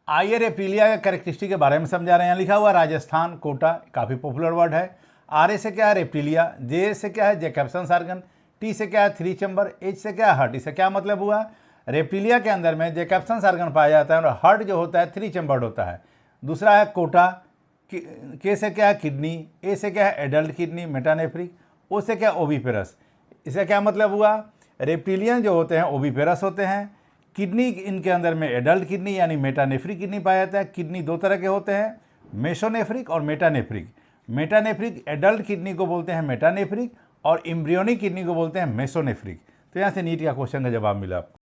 आइए रेप्टिलिया के कैरेक्टरिस्टिक के बारे में समझा रहे हैं। यहाँ लिखा हुआ राजस्थान, कोटा, काफ़ी पॉपुलर वर्ड है। आर से क्या है रेप्टिलिया, जे से क्या है जैकब्सन सार्गन, टी से क्या है थ्री चैम्बर, एच से क्या है हर्ट। इससे क्या मतलब हुआ, रेप्टिलिया के अंदर में जैकब्सन सार्गन पाया जाता है और हर्ट जो होता है थ्री चैम्बर्ड होता है। दूसरा है कोटा, के से क्या है किडनी, ए से क्या है एडल्ट किडनी मेटानेफ्रिक, ओ से क्या ओविपेरस। इससे क्या मतलब हुआ, रेप्टिलियन जो होते हैं ओविपेरस होते हैं। किडनी इनके अंदर में एडल्ट किडनी यानी मेटानेफ्रिक किडनी पाया जाता है। किडनी दो तरह के होते हैं, मेसोनेफ्रिक और मेटानेफ्रिक। मेटानेफ्रिक एडल्ट किडनी को बोलते हैं मेटानेफ्रिक और एम्ब्रियोनिक किडनी को बोलते हैं मेसोनेफ्रिक। तो यहाँ से नीट का क्वेश्चन का जवाब मिला आपको।